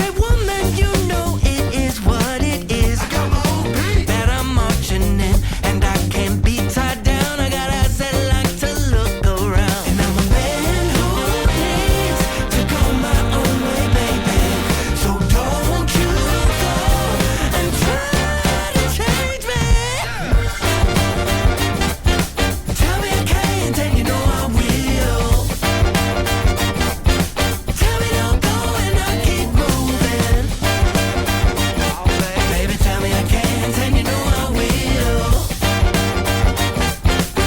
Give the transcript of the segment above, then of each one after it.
Say woman, you know it is what it is. I got my own beat that I'm marching in, and I can't be tied down. I got eyes that like to look around, and I'm a man who needs to go my own way, baby. So don't you go and try to change me. Tell me I can't, and you know I will. Tell me don't go and I'll keep moving. Baby, tell me I can't, and you know I will.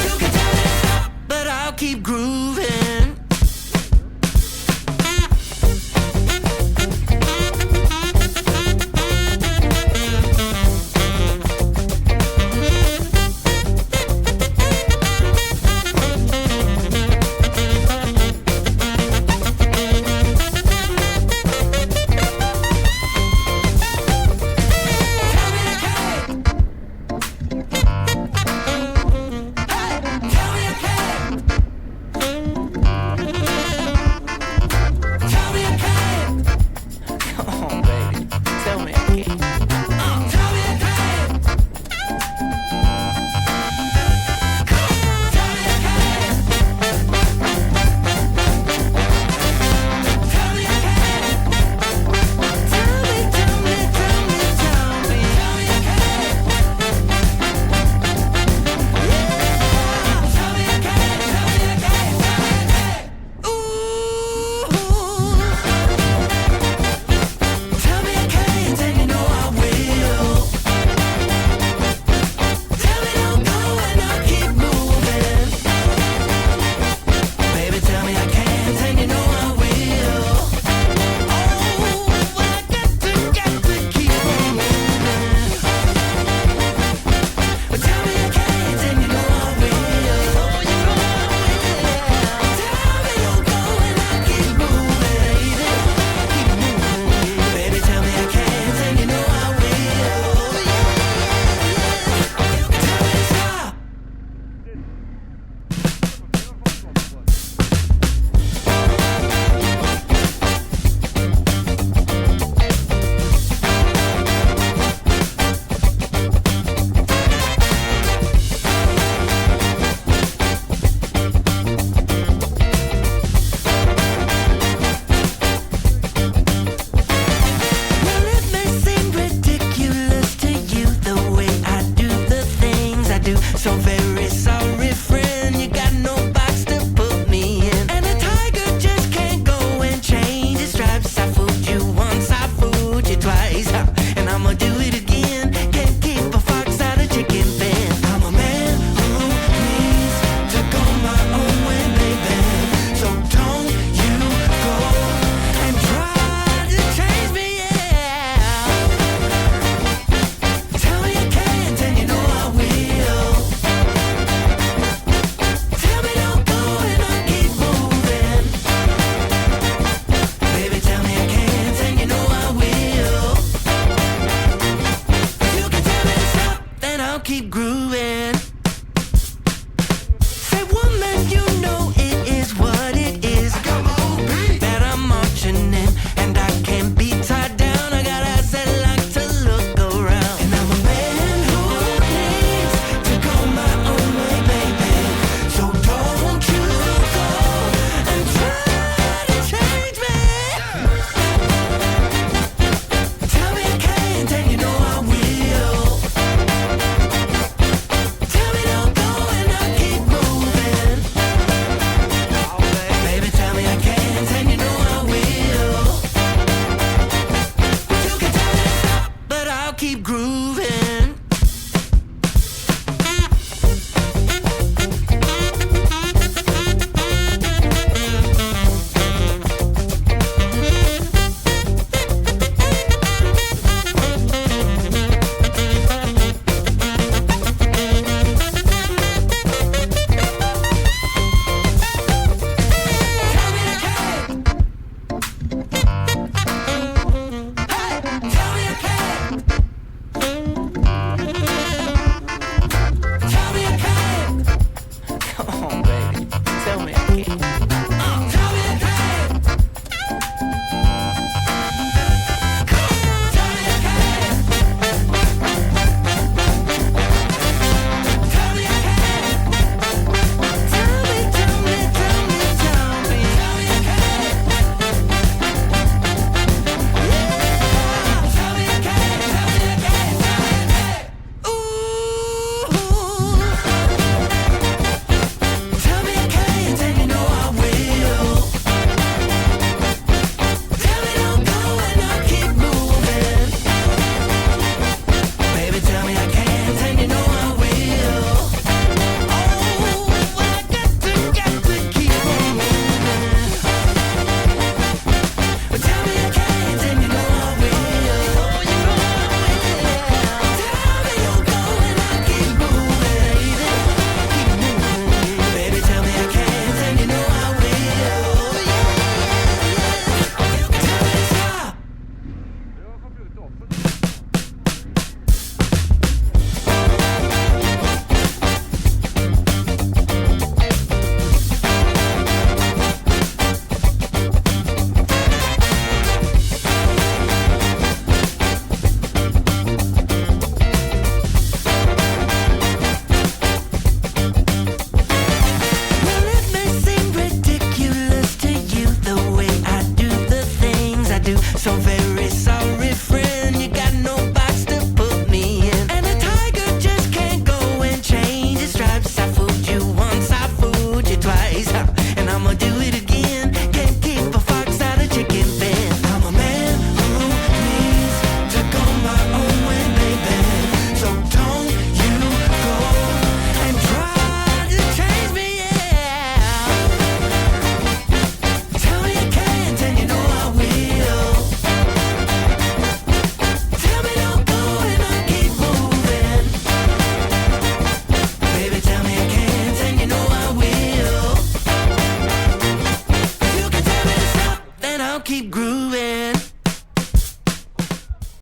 You can tell me to stop, but I'll keep grooving. So very sorry, friend, you got no box to put me in. And a tiger just can't go and change his stripes. I fooled you once, I fooled you twice, and I'ma do it again. Can't keep a fox out of chicken pen. I'm a man who needs to go my own way, baby. So don't you go and try to change me, yeah. Tell me you can't, and you know I will. Tell me don't go and I'll keep moving. Baby, tell me I can't, and you know I will. You can tell me to stop, then I'll keep grooving. Say woman, you know it is what it is. I got my own beat that I'm marching in, and I can't be tied down. I got eyes that like to look around, and I'm a man who needs to go my own way, baby. So don't you go and try to change me. Tell me I can't, and you know I will. Tell me don't go and I'll keep moving. Baby, tell me I can't, and you know I will. You can tell me to stop, but I'll keep grooving.